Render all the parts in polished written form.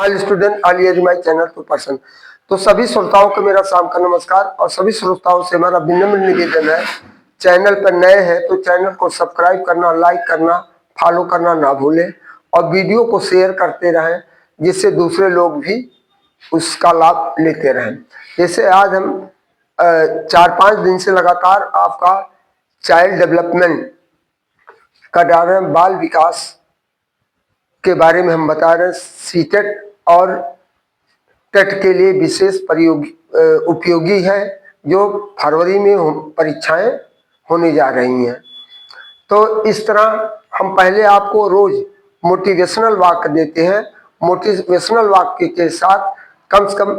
All student all age my channel to person. तो सभी श्रोताओं को मेरा शाम का नमस्कार और सभी श्रोताओं से हमारा विनम्र निवेदन है, चैनल पर नए हैं तो चैनल को सब्सक्राइब करना, लाइक करना, फॉलो करना ना भूलें और वीडियो को शेयर करते रहें जिससे दूसरे लोग भी उसका लाभ लेते रहें। जैसे आज हम 4-5 दिन से लगातार आपका चाइल्ड डेवलपमेंट का डाल रहे हैं, बाल विकास के बारे में हम बता रहे हैं। सीटेट और टेट के लिए विशेष उपयोगी है जो फरवरी में परीक्षाएं होने जा रही हैं। तो इस तरह हम पहले आपको रोज मोटिवेशनल वाक्य देते हैं। मोटिवेशनल वाक्य के साथ कम से कम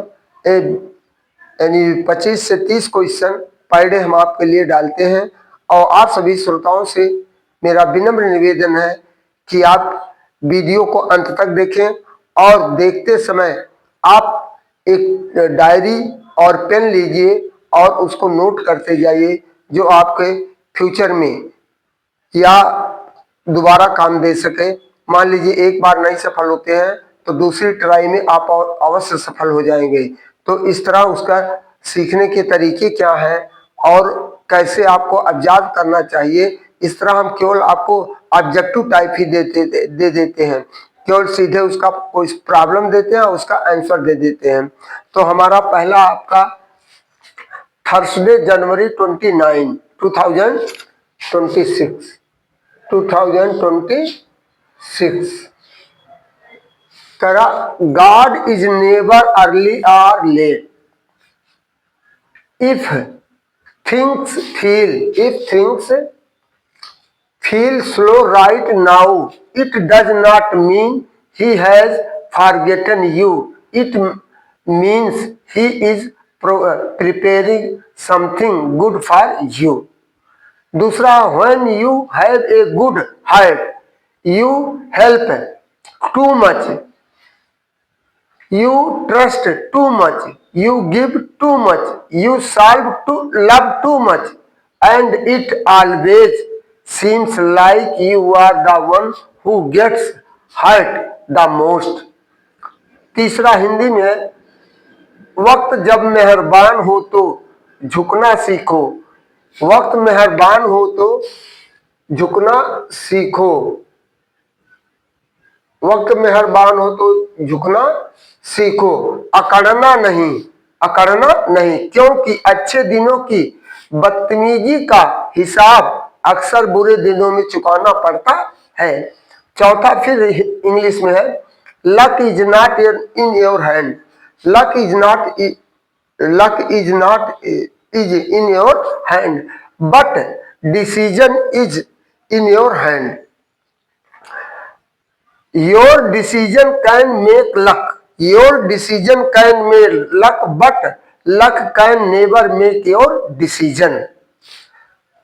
यानी 25 से 30 क्वेश्चन पर डे हम आपके लिए डालते हैं। और आप सभी श्रोताओं से मेरा विनम्र निवेदन है कि आप वीडियो को अंत तक देखें और देखते समय आप एक डायरी और पेन लीजिए और उसको नोट करते जाइए जो आपके फ्यूचर में या दोबारा काम दे सके। मान लीजिए एक बार नहीं सफल होते हैं तो दूसरी ट्राई में आप अवश्य सफल हो जाएंगे। तो इस तरह उसका सीखने के तरीके क्या हैं और कैसे आपको ऑब्जर्व करना चाहिए, इस तरह हम केवल आपको ऑब्जेक्टिव टाइप ही दे देते हैं, केवल सीधे उसका कोई प्रॉब्लम देते हैं और उसका आंसर दे देते हैं। तो हमारा पहला आपका थर्सडे जनवरी 29 2026 करा, God is never early or late if things feel slow right now, it does not mean he has forgotten you. It means he is preparing something good for you. दूसरा, when you have a good heart, you help too much, you trust too much, you give too much, you love too much, and it always seems like you are the one who gets hurt the most. तीसरा हिंदी में, वक्त जब मेहरबान हो तो झुकना सीखो, वक्त मेहरबान हो तो झुकना सीखो, वक्त मेहरबान हो तो झुकना सीखो, अकड़ना नहीं, क्योंकि अच्छे दिनों की बदतमीजी का हिसाब अक्सर बुरे दिनों में चुकाना पड़ता है। चौथा फिर इंग्लिश में है, luck is not in your hand, luck is in your hand but decision is in your hand. Your decision can make luck. Your decision can make luck, but luck can never make your decision.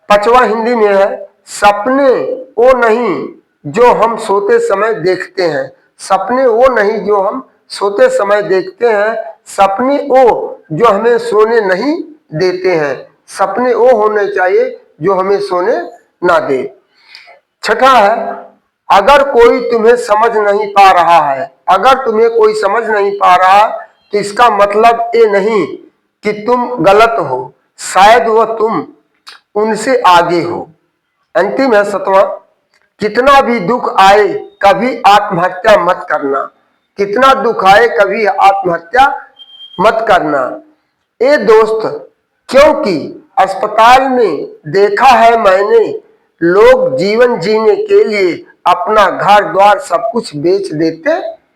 पांचवा हिंदी में है, सपने वो नहीं जो हम सोते समय देखते हैं, सपने वो नहीं जो हम सोते समय देखते हैं, सपने वो जो हमें सोने नहीं देते हैं, सपने वो होने चाहिए जो हमें सोने ना दे। छठा है, अगर कोई तुम्हें समझ नहीं पा रहा है, अगर तुम्हें कोई समझ नहीं पा रहा तो इसका मतलब ये नहीं कि तुम गलत हो, शायद वह तुम उनसे आगे हो। अंतिम है सातवां, कितना भी दुख आए कभी आत्महत्या मत करना, कितना दुख आए कभी आत्महत्या मत करना ए दोस्त, क्योंकि अस्पताल में देखा है मैंने लोग जीवन जीने के लिए अपना घर द्वार सब कुछ बेच देते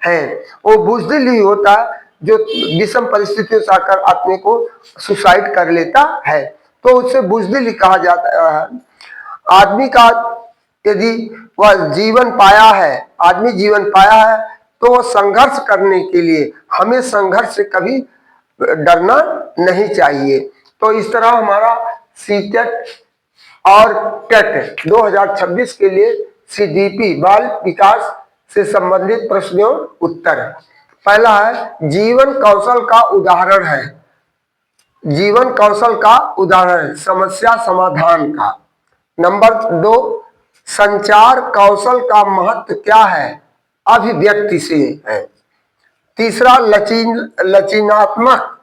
हैं। वो बुज़दिल ही होता जो विषम परिस्थितियों से आकर अपने को सुसाइड कर लेता है, तो उससे बुज़दिल ही कहा जाता है। आदमी का यदि वह जीवन पाया है, आदमी जीवन पाया है तो वह संघर्ष करने के लिए, हमें संघर्ष से कभी डरना नहीं चाहिए। तो इस तरह हमारा सीटेट और टेट 2026 के लिए सीडीपी बाल विकास से संबंधित प्रश्नों उत्तर है। पहला है, जीवन कौशल का उदाहरण है, जीवन कौशल का उदाहरण है समस्या समाधान का। नंबर 2, संचार कौशल का महत्व क्या है, अभिव्यक्ति से है। तीसरा लचीनात्मक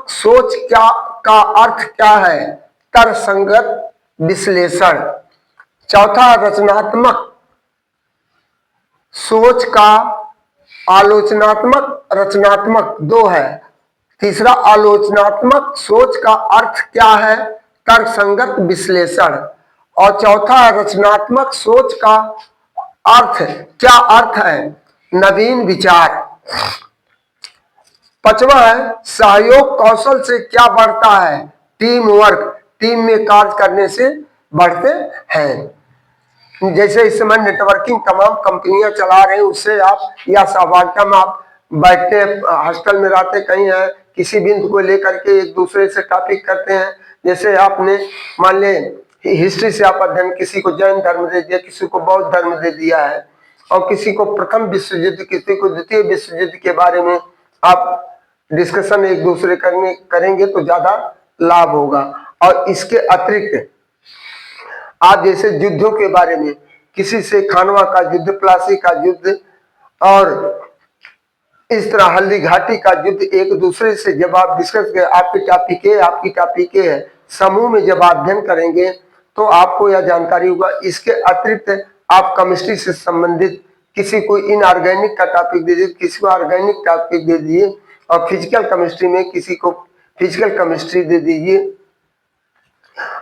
सोच क्या का अर्थ क्या है? तर्कसंगत विश्लेषण। चौथा रचनात्मक सोच का रचनात्मक दो है। तीसरा आलोचनात्मक सोच का अर्थ क्या है? तर्कसंगत विश्लेषण। और चौथा रचनात्मक सोच का क्या अर्थ है? नवीन विचार। पांचवा है सहयोग कौशल से क्या बढ़ता है? Team work. टीम में कार्य करने से बढ़ते हैं। जैसे इस समय नेटवर्किंग तमाम कंपनियां चला रहे हैं, उससे आप या सहभागिता में आप बैठते हैं, हॉस्टल में रहते कहीं है, किसी बिंदु को लेकर के एक दूसरे से टॉपिक करते हैं। जैसे आपने मान ले हिस्ट्री से आप अध्ययन, किसी को जैन धर्म दे दिया, किसी को बौद्ध धर्म दे दिया है, और किसी को प्रथम विश्व युद्ध, किसी को द्वितीय विश्व युद्ध के बारे में आप डिस्कशन एक दूसरे करेंगे तो ज्यादा लाभ होगा। और इसके अतिरिक्त आप जैसे युद्धों के बारे में, किसी से खानवा का युद्ध, प्लासी का युद्ध, और इस तरह हल्दी घाटी का युद्ध, एक दूसरे से जब आप डिस्कस करें, आपकी टॉपिक है, समूह में जब आप अध्ययन करेंगे तो आपको यह जानकारी होगा। इसके अतिरिक्त आप केमिस्ट्री से संबंधित किसी को इनऑर्गेनिक का टॉपिक दे दीजिए, किसी को ऑर्गेनिक टॉपिक दे दीजिए, और फिजिकल केमिस्ट्री में किसी को फिजिकल केमिस्ट्री दे दीजिए,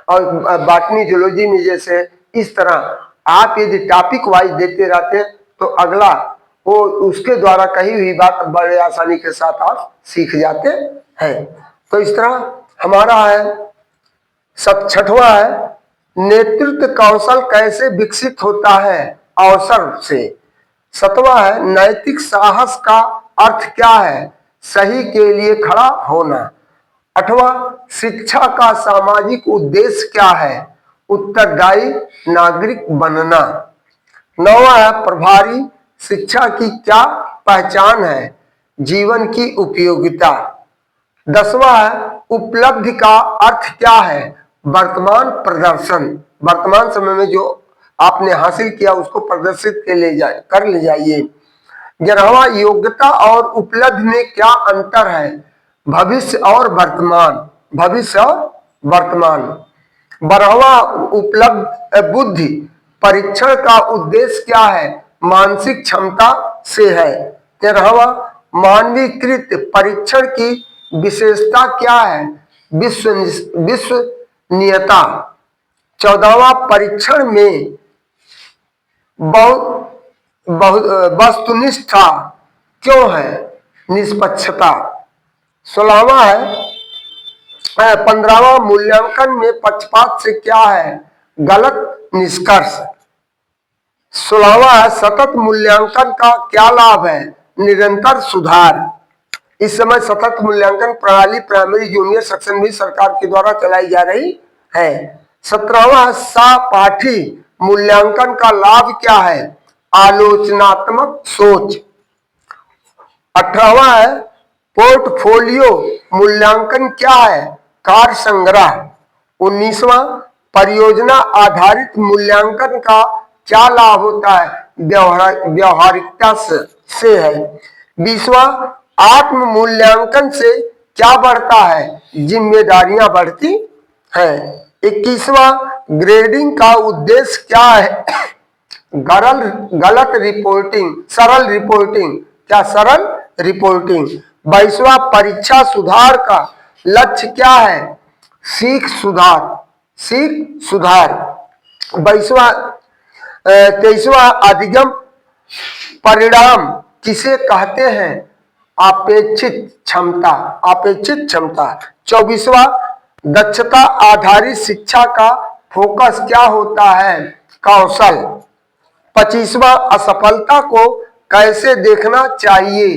और बॉटनी जूलॉजी में जैसे। इस तरह आप यदि टॉपिक वाइज देते रहते हैं तो अगला वो उसके द्वारा कही हुई बात बड़े आसानी के साथ आप सीख जाते हैं। तो इस तरह हमारा है सब। छठवां है नेतृत्व कौशल कैसे विकसित होता है? अवसर से। सातवां है नैतिक साहस का अर्थ क्या है? सही के लिए खड़ा होना। आठवां शिक्षा का सामाजिक उद्देश्य क्या है? उत्तरदायी नागरिक बनना। नौवां है प्रभावी शिक्षा की क्या पहचान है? जीवन की उपयोगिता। 10वां है उपलब्धि का अर्थ क्या है? वर्तमान प्रदर्शन। वर्तमान समय में जो आपने हासिल किया उसको प्रदर्शित कर ले जाइए। 11वां योग्यता और उपलब्धि में क्या अंतर है? भविष्य और वर्तमान। 12वां उपलब्ध बुद्धि परीक्षण का उद्देश्य क्या है? मानसिक क्षमता से है। 13वां मानवीकृत परीक्षण की विशेषता क्या है? विश्वसनीयता। 14वां परीक्षण में वस्तुनिष्ठता क्यों है? निष्पक्षता। 16वां है 15वां मूल्यांकन में पक्षपात से क्या है? गलत निष्कर्ष। 16वां है सतत मूल्यांकन का क्या लाभ है? निरंतर सुधार। इस समय सतत मूल्यांकन प्रणाली प्राइमरी जूनियर सेक्शन भी सरकार के द्वारा चलाई जा रही है। 17वां सहपाठी मूल्यांकन का लाभ क्या है? आलोचनात्मक सोच। 18वां है पोर्टफोलियो मूल्यांकन क्या है? कार्य संग्रह। 19वां परियोजना आधारित मूल्यांकन का क्या लाभ होता है? व्यवहारिकता से है। 20वां आत्म मूल्यांकन से क्या बढ़ता है? जिम्मेदारियां बढ़ती हैं। 21वां ग्रेडिंग का उद्देश्य क्या है? सरल रिपोर्टिंग। 22वां परीक्षा सुधार का लक्ष्य क्या है? सीख सुधार। 23वां अधिगम परिणाम किसे कहते हैं? अपेक्षित क्षमता। 24वां दक्षता आधारित शिक्षा का फोकस क्या होता है? कौशल। 25वां असफलता को कैसे देखना चाहिए?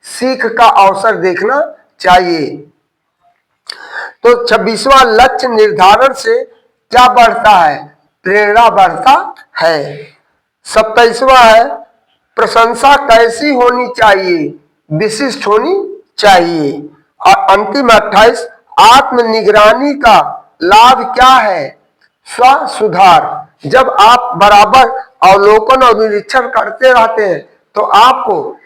सीख का अवसर देखना चाहिए। तो 26वां लक्ष्य निर्धारण से क्या बढ़ता है? प्रेरणा बढ़ता है। 27वां है प्रशंसा कैसी होनी चाहिए? विशिष्ट होनी चाहिए। और अंतिम 28 आत्म निगरानी का लाभ क्या है? स्व सुधार। जब आप बराबर अवलोकन और निरीक्षण करते रहते हैं तो आपको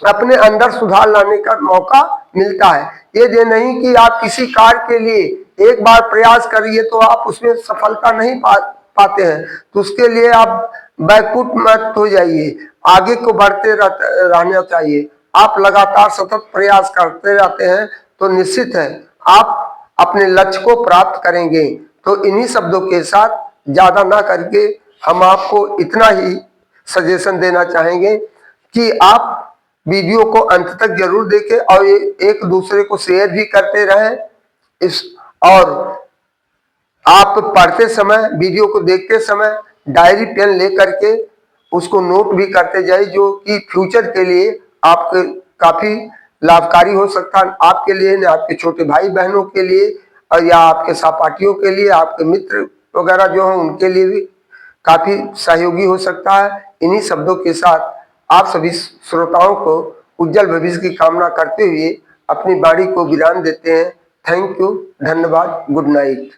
अपने अंदर सुधार लाने का मौका मिलता है। ये नहीं कि आप किसी कार्य के लिए एक बार प्रयास करिए तो आप उसमें सफलता नहीं पाते हैं, तो उसके लिए आप बैकफुट मत हो जाइए, आगे को बढ़ते रहना चाहिए। आप लगातार सतत प्रयास करते रहते हैं तो निश्चित है आप अपने लक्ष्य को प्राप्त करेंगे। तो इन्हीं शब्दों के साथ ज्यादा ना करके हम आपको इतना ही सजेशन देना चाहेंगे कि आप वीडियो को अंत तक जरूर देखें और एक दूसरे को शेयर भी करते रहें। इस और आप पढ़ते समय, वीडियो को देखते समय डायरी पेन लेकर के उसको नोट भी करते जाइए, जो कि फ्यूचर के लिए आपके काफी लाभकारी हो सकता है, आपके लिए, न आपके छोटे भाई बहनों के लिए और या आपके सहपाठियों के लिए, आपके मित्र वगैरह जो हैं उनके लिए भी काफी सहयोगी हो सकता है। इन्हीं शब्दों के साथ आप सभी श्रोताओं को उज्जवल भविष्य की कामना करते हुए अपनी वाणी को विराम देते हैं। थैंक यू, धन्यवाद, गुड नाइट।